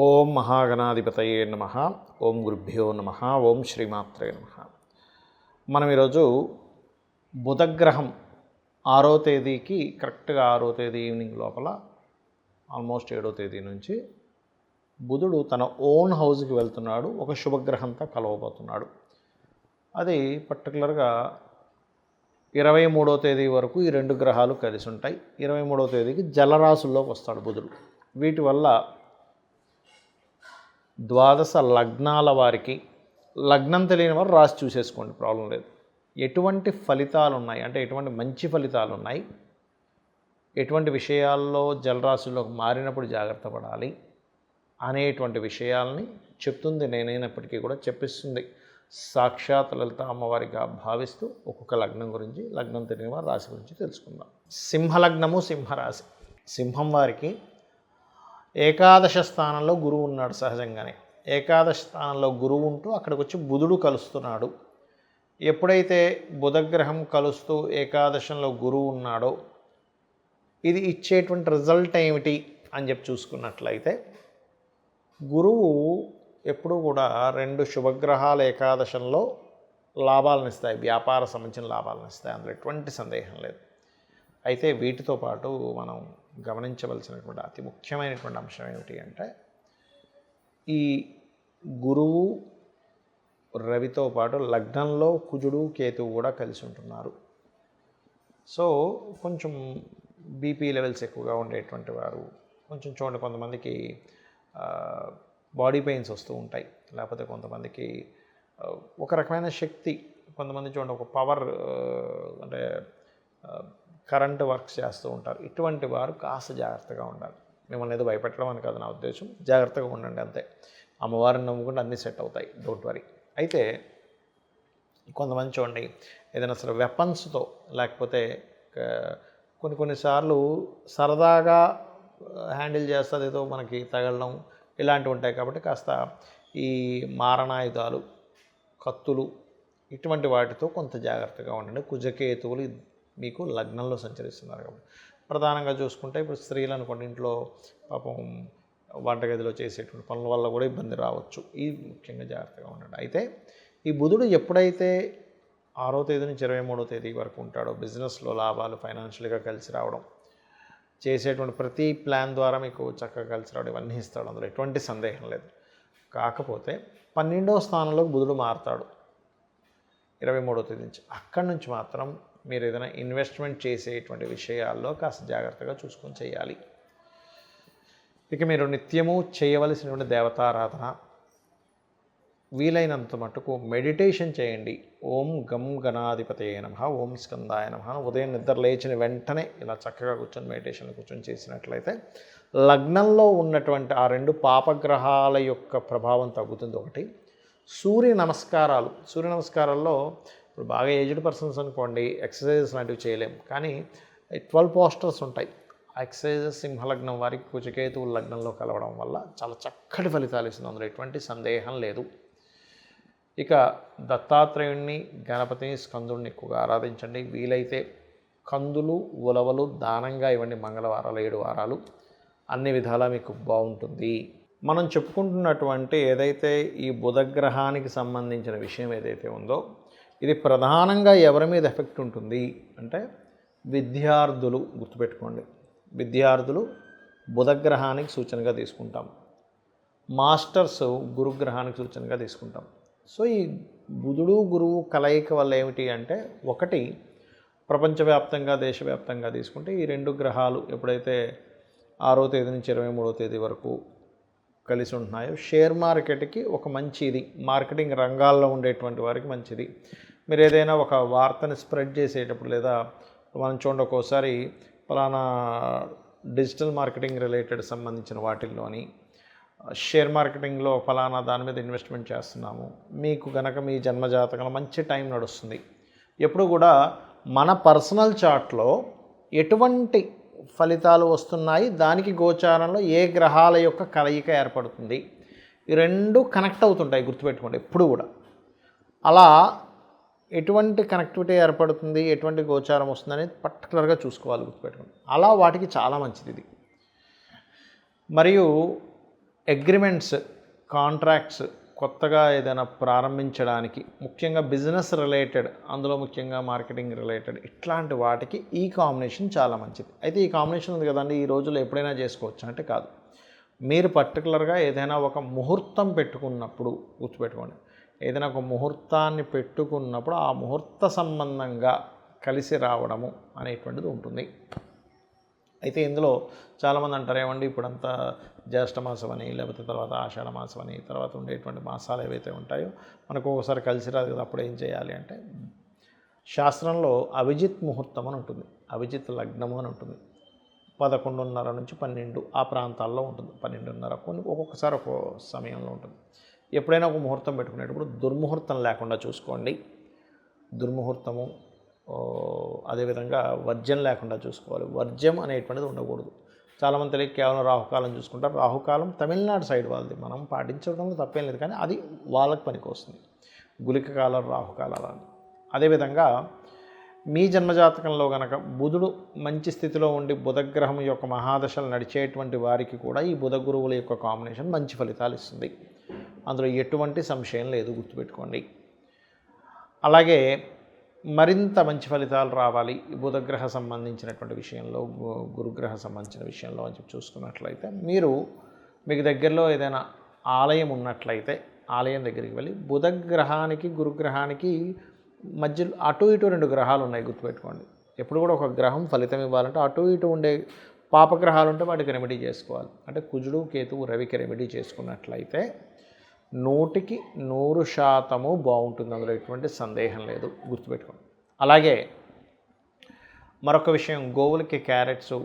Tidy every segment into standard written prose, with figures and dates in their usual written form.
ఓం మహాగణాధిపతయే నమః. ఓం గురుభ్యో నమః. ఓం శ్రీమాత్రే నమః. మనం ఈరోజు బుధగ్రహం 6వ తేదీకి కరెక్ట్గా 6వ తేదీ ఈవినింగ్ లోపల ఆల్మోస్ట్ 7వ తేదీ నుంచి బుధుడు తన ఓన్ హౌస్కి వెళ్తున్నాడు. ఒక శుభగ్రహంతో కలవబోతున్నాడు. అది పర్టికులర్గా 23వ తేదీ వరకు ఈ రెండు గ్రహాలు కలిసి ఉంటాయి. 23వ తేదీకి జలరాశుల్లోకి వస్తాడు బుధుడు. వీటి వల్ల ద్వాదశ లగ్నాల వారికి, లగ్నం తెలియని వారు రాసి చూసేసుకోండి, ప్రాబ్లం లేదు. ఎటువంటి ఫలితాలు ఉన్నాయి అంటే ఎటువంటి మంచి ఫలితాలు ఉన్నాయి, ఎటువంటి విషయాల్లో జలరాశుల్లోకి మారినప్పుడు జాగ్రత్త పడాలి అనేటువంటి విషయాల్ని చెప్తుంది. నేనైనప్పటికీ కూడా చెప్పిస్తుంది సాక్షాత్ లలిత అమ్మవారిగా భావిస్తూ ఒక్కొక్క లగ్నం గురించి, లగ్నం తెలియని వారి రాశి గురించి తెలుసుకుందాం. సింహలగ్నము, సింహరాశి. సింహం వారికి ఏకాదశ స్థానంలో గురువు ఉన్నాడు. సహజంగానే ఏకాదశ స్థానంలో గురువు ఉంటూ అక్కడికి వచ్చి బుధుడు కలుస్తున్నాడు. ఎప్పుడైతే బుధగ్రహం కలుస్తూ ఏకాదశంలో గురువు ఉన్నాడో ఇది ఇచ్చేటువంటి రిజల్ట్ ఏమిటి అని చెప్పి చూసుకున్నట్లయితే, గురువు ఎప్పుడూ కూడా రెండు శుభగ్రహాల ఏకాదశంలో లాభాలను ఇస్తాయి, వ్యాపార సంబంధించిన లాభాలను ఇస్తాయి, అందులో ఎటువంటి సందేహం లేదు. అయితే వీటితో పాటు మనం గమనించవలసినటువంటి అతి ముఖ్యమైనటువంటి అంశం ఏమిటి అంటే, ఈ గురువు రవితో పాటు లగ్నంలో కుజుడు కేతువు కూడా కలిసి ఉంటున్నారు. సో కొంచెం బీపీ లెవెల్స్ ఎక్కువగా ఉండేటువంటి వారు, కొంచెం చూడండి, కొంతమందికి బాడీ పెయిన్స్ వస్తూ ఉంటాయి, లేకపోతే కొంతమందికి ఒక రకమైన శక్తి, కొంతమంది చూడండి ఒక పవర్ అంటే కరెంటు వర్క్స్ చేస్తూ ఉంటారు. ఇటువంటి వారు కాస్త జాగ్రత్తగా ఉండాలి. మిమ్మల్ని ఏదో భయపెట్టడం అని కాదు నా ఉద్దేశం, జాగ్రత్తగా ఉండండి అంతే. అమ్మవారిని నమ్ముకుంటే అన్నీ సెట్ అవుతాయి, డోంట్ వరీ. అయితే కొంతమంది చూడండి ఏదైనా సరే వెపన్స్తో, లేకపోతే కొన్నిసార్లు సరదాగా హ్యాండిల్ చేస్తుంది, ఏదో మనకి తగలడం ఇలాంటివి ఉంటాయి. కాబట్టి కాస్త ఈ మారణాయుధాలు, కత్తులు ఇటువంటి వాటితో కొంత జాగ్రత్తగా ఉండండి. కుజకేతువులు మీకు లగ్నంలో సంచరిస్తున్నారు కాబట్టి. ప్రధానంగా చూసుకుంటే ఇప్పుడు స్త్రీలు అనుకోండి, ఇంట్లో పాపం వంటగదిలో చేసేటువంటి పనుల వల్ల కూడా ఇబ్బంది రావచ్చు. ఈ ముఖ్యంగా జాగ్రత్తగా ఉండండి. అయితే ఈ బుధుడు ఎప్పుడైతే 6వ తేదీ నుంచి 23వ తేదీ వరకు ఉంటాడో, బిజినెస్లో లాభాలు, ఫైనాన్షియల్గా కలిసి రావడం, చేసేటువంటి ప్రతి ప్లాన్ ద్వారా మీకు చక్కగా కలిసి రావడం, ఇవన్నీ ఇస్తాడు, అందులో ఎటువంటి సందేహం లేదు. కాకపోతే 12వ స్థానంలోకి బుధుడు మారుతాడు 23వ తేదీ నుంచి. అక్కడి నుంచి మాత్రం మీరు ఏదైనా ఇన్వెస్ట్మెంట్ చేసేటువంటి విషయాల్లో కాస్త జాగ్రత్తగా చూసుకొని చేయాలి. ఇక మీరు నిత్యము చేయవలసినటువంటి దేవతారాధన, వీలైనంత మటుకు మెడిటేషన్ చేయండి. ఓం గం గణాధిపతయే నమః, ఓం స్కందాయ నమః. ఉదయం నిద్ర లేచిన వెంటనే ఇలా చక్కగా కూర్చొని మెడిటేషన్లో కూర్చొని చేసినట్లయితే లగ్నంలో ఉన్నటువంటి ఆ రెండు పాపగ్రహాల యొక్క ప్రభావం తగ్గుతుంది. ఒకటి సూర్య నమస్కారాలు. సూర్య నమస్కారాల్లో ఇప్పుడు బాగా ఏజ్డ్ పర్సన్స్ అనుకోండి, ఎక్సర్సైజెస్ లాంటివి చేయలేము, కానీ 12 పోస్టర్స్ ఉంటాయి. ఆ ఎక్సర్సైజెస్ సింహలగ్నం వారికి కుజకేతువు లగ్నంలో కలవడం వల్ల చాలా చక్కటి ఫలితాలు ఇస్తుంది, అందులో ఎటువంటి సందేహం లేదు. ఇక దత్తాత్రేయుణ్ణి, గణపతిని, స్కందుడిని ఎక్కువగా ఆరాధించండి. వీలైతే కందులు, ఉలవలు దానంగా ఇవ్వండి. మంగళవారాలు 7 వారాలు అన్ని విధాలా మీకు బాగుంటుంది. మనం చెప్పుకుంటున్నటువంటి ఏదైతే ఈ బుధగ్రహానికి సంబంధించిన విషయం ఏదైతే ఉందో, ఇది ప్రధానంగా ఎవరి మీద ఎఫెక్ట్ ఉంటుంది అంటే విద్యార్థులు. గుర్తుపెట్టుకోండి, విద్యార్థులు బుధగ్రహానికి సూచనగా తీసుకుంటాం, మాస్టర్స్ గురుగ్రహానికి సూచనగా తీసుకుంటాం. సో ఈ బుధుడు గురువు కలయిక వల్ల ఏమిటి అంటే, ఒకటి ప్రపంచవ్యాప్తంగా, దేశవ్యాప్తంగా తీసుకుంటే ఈ రెండు గ్రహాలు ఎప్పుడైతే 6వ తేదీ నుంచి 23వ తేదీ వరకు కలిసి ఉంటున్నాయో, షేర్ మార్కెట్కి ఒక మంచిది, మార్కెటింగ్ రంగాల్లో ఉండేటువంటి వారికి మంచిది. మీరు ఏదైనా ఒక వార్తని స్ప్రెడ్ చేసేటప్పుడు, లేదా మనం చూడండి ఒక్కోసారి ఫలానా డిజిటల్ మార్కెటింగ్ రిలేటెడ్ సంబంధించిన వాటిల్లోని షేర్ మార్కెటింగ్లో ఫలానా దాని మీద ఇన్వెస్ట్మెంట్ చేస్తున్నాము, మీకు కనుక మీ జన్మజాతకంలో మంచి టైం నడుస్తుంది. ఎప్పుడు కూడా మన పర్సనల్ చార్ట్లో ఎటువంటి ఫలితాలు వస్తున్నాయి, దానికి గోచారంలో ఏ గ్రహాల యొక్క కలయిక ఏర్పడుతుంది, ఈ రెండు కనెక్ట్ అవుతుంటాయి. గుర్తుపెట్టుకోండి ఎప్పుడు కూడా. అలా ఎటువంటి కనెక్టివిటీ ఏర్పడుతుంది, ఎటువంటి గోచారం వస్తుంది అనేది పర్టికులర్గా చూసుకోవాలి, గుర్తుపెట్టుకోండి. అలా వాటికి చాలా మంచిది ఇది. మరియు అగ్రిమెంట్స్, కాంట్రాక్ట్స్ కొత్తగా ఏదైనా ప్రారంభించడానికి, ముఖ్యంగా బిజినెస్ రిలేటెడ్, అందులో ముఖ్యంగా మార్కెటింగ్ రిలేటెడ్ ఇట్లాంటి వాటికి ఈ కాంబినేషన్ చాలా మంచిది. అయితే ఈ కాంబినేషన్ ఉంది కదండి, ఈ రోజుల్లో ఎప్పుడైనా చేసుకోవచ్చు అంటే కాదు. మీరు పర్టికులర్గా ఏదైనా ఒక ముహూర్తం పెట్టుకున్నప్పుడు గుర్తుపెట్టుకోండి, ఏదైనా ఒక ముహూర్తాన్ని పెట్టుకున్నప్పుడు ఆ ముహూర్త సంబంధంగా కలిసి రావడము అనేటువంటిది ఉంటుంది. అయితే ఇందులో చాలామంది అంటారు, ఏమండి ఇప్పుడంతా జ్యేష్ఠ మాసం అని, లేకపోతే తర్వాత ఆషాఢ మాసం అని, తర్వాత ఉండేటువంటి మాసాలు ఏవైతే ఉంటాయో మనకు ఒకసారి కలిసి రాదు కదా, అప్పుడు ఏం చేయాలి అంటే, శాస్త్రంలో అభిజిత్ ముహూర్తం అని ఉంటుంది, అభిజిత్ లగ్నము అని ఉంటుంది. 11:30 నుంచి 12 ఆ ప్రాంతాల్లో ఉంటుంది. 12:30 కొన్ని ఒక్కొక్కసారి ఒక్కో సమయంలో ఉంటుంది. ఎప్పుడైనా ఒక ముహూర్తం పెట్టుకునేటప్పుడు దుర్ముహూర్తం లేకుండా చూసుకోండి. దుర్ముహూర్తము అదేవిధంగా వర్జ్యం లేకుండా చూసుకోవాలి. వర్జ్యం అనేటువంటిది ఉండకూడదు. చాలామంది తెలియక కేవలం రాహుకాలం చూసుకుంటారు. రాహుకాలం తమిళనాడు సైడ్ వాళ్ళది, మనం పాటించడంలో తప్పేం లేదు, కానీ అది వాళ్ళకి పనికి వస్తుంది. గుళిక కాలం, రాహుకాలాలని. అదేవిధంగా మీ జన్మజాతకంలో కనుక బుధుడు మంచి స్థితిలో ఉండి బుధగ్రహం యొక్క మహాదశలు నడిచేటువంటి వారికి కూడా ఈ బుధ గురువుల యొక్క కాంబినేషన్ మంచి ఫలితాలు ఇస్తుంది. అందులో ఎటువంటి సంశయం లేదు, గుర్తుపెట్టుకోండి. అలాగే మరింత మంచి ఫలితాలు రావాలి ఈ బుధగ్రహ సంబంధించినటువంటి విషయంలో, గురుగ్రహ సంబంధించిన విషయంలో అని చెప్పి చూసుకున్నట్లయితే, మీకు దగ్గరలో ఏదైనా ఆలయం ఉన్నట్లయితే ఆలయం దగ్గరికి వెళ్ళి బుధగ్రహానికి గురుగ్రహానికి మధ్యలో అటు ఇటు 2 గ్రహాలు ఉన్నాయి, గుర్తుపెట్టుకోండి. ఎప్పుడు కూడా ఒక గ్రహం ఫలితం ఇవ్వాలంటే అటు ఇటు ఉండే పాపగ్రహాలు ఉంటే వాటికి రెమెడీ చేసుకోవాలి. అంటే కుజుడు, కేతువు, రవికి రెమెడీ చేసుకున్నట్లయితే 100% బాగుంటుంది, అందులో ఎటువంటి సందేహం లేదు, గుర్తుపెట్టుకోండి. అలాగే మరొక విషయం, గోవులకి క్యారెట్స్,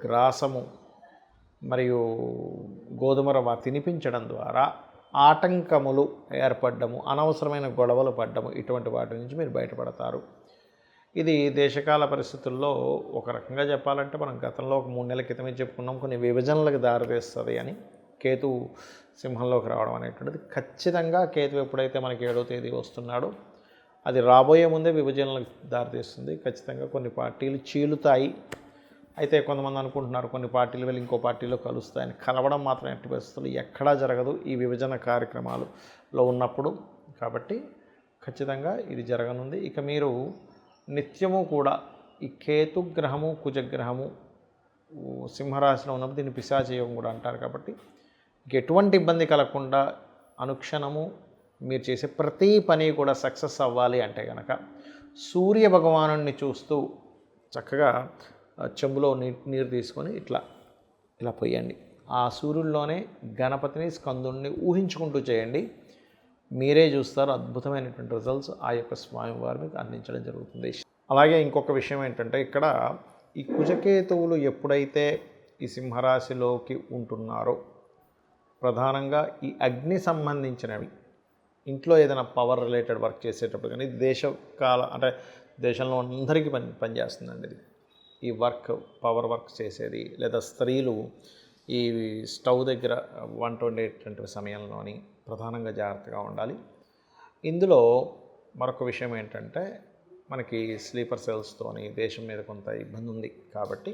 గ్రాసము మరియు గోధుమ రవ్వ తినిపించడం ద్వారా ఆటంకములు ఏర్పడము, అనవసరమైన గొడవలు పడ్డము, ఇటువంటి వాటి నుంచి మీరు బయటపడతారు. ఇది దేశకాల పరిస్థితుల్లో ఒక రకంగా చెప్పాలంటే మనం గతంలో ఒక 3 నెలల క్రితమే చెప్పుకున్నాం, కొన్ని విభజనలకు దారితీస్తుంది అని. కేతు సింహంలోకి రావడం అనేటువంటిది ఖచ్చితంగా, కేతు ఎప్పుడైతే మనకి 7వ తేదీ వస్తున్నాడో అది రాబోయే ముందే విభజనలకు దారితీస్తుంది. ఖచ్చితంగా కొన్ని పార్టీలు చీలుతాయి. అయితే కొంతమంది అనుకుంటున్నారు కొన్ని పార్టీలు వెళ్ళి ఇంకో పార్టీలో కలుస్తాయని. కలవడం మాత్రం ఎట్టి పరిస్థితులు ఎక్కడా జరగదు ఈ విభజన కార్యక్రమాలలో ఉన్నప్పుడు. కాబట్టి ఖచ్చితంగా ఇది జరగనుంది. ఇక మీరు నిత్యము కూడా ఈ కేతుగ్రహము, కుజగ్రహము సింహరాశిలో ఉన్నప్పుడు దీన్ని పిశాచయోగం కూడా అంటారు. కాబట్టి ఎటువంటి ఇబ్బంది కలగకుండా అనుక్షణము మీరు చేసే ప్రతి పని కూడా సక్సెస్ అవ్వాలి అంటే కనుక సూర్య భగవానుడిని చూస్తూ చక్కగా చెంబులో నీరు తీసుకొని ఇలా పోయండి. ఆ సూర్యుల్లోనే గణపతిని, స్కందుడిని ఊహించుకుంటూ చేయండి. మీరే చూస్తారు అద్భుతమైనటువంటి రిజల్ట్స్ ఆ యొక్క స్వామివారు మీకు అందించడం జరుగుతుంది. అలాగే ఇంకొక విషయం ఏంటంటే, ఇక్కడ ఈ కుజకేతువులు ఎప్పుడైతే ఈ సింహరాశిలోకి ఉంటున్నారో ప్రధానంగా ఈ అగ్ని సంబంధించినవి, ఇంట్లో ఏదైనా పవర్ రిలేటెడ్ వర్క్ చేసేటప్పుడు కానీ, దేశకాల అంటే దేశంలో అందరికీ పనిచేస్తుందండి ఇది. ఈ పవర్ వర్క్ చేసేది, లేదా స్త్రీలు ఈ స్టవ్ దగ్గర వంట వండేటువంటి సమయంలోని ప్రధానంగా జాగ్రత్తగా ఉండాలి. ఇందులో మరొక విషయం ఏంటంటే, మనకి స్లీపర్ సెల్స్తోని దేశం మీద కొంత ఇబ్బంది ఉంది. కాబట్టి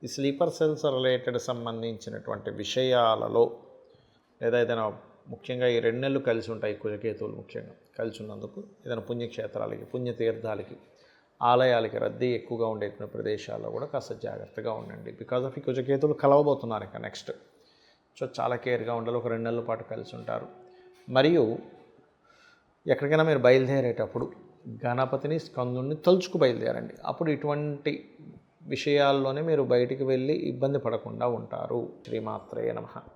ఈ స్లీపర్ సెల్స్ రిలేటెడ్ సంబంధించినటువంటి విషయాలలో, లేదా ఏదైనా ముఖ్యంగా ఈ 2 నెలలు కలిసి ఉంటాయి కుజకేతువులు ముఖ్యంగా కలిసి ఉన్నందుకు, ఏదైనా పుణ్యక్షేత్రాలకి, పుణ్యతీర్థాలకి, ఆలయాలకి రద్దీ ఎక్కువగా ఉండేటువంటి ప్రదేశాల్లో కూడా కాస్త జాగ్రత్తగా ఉండండి. బికాజ్ ఆఫ్ ఈ కుజకేతువులు కలవబోతున్నారు ఇంకా నెక్స్ట్. సో చాలా కేర్గా ఉండాలి. ఒక 2 నెలల పాటు కలిసి ఉంటారు. మరియు ఎక్కడికైనా మీరు బయలుదేరేటప్పుడు గణపతిని, స్కందుడిని తలుచుకు బయలుదేరండి. అప్పుడు ఇటువంటి విషయాల్లోనే మీరు బయటికి వెళ్ళి ఇబ్బంది పడకుండా ఉంటారు. శ్రీమాత్రే నమః.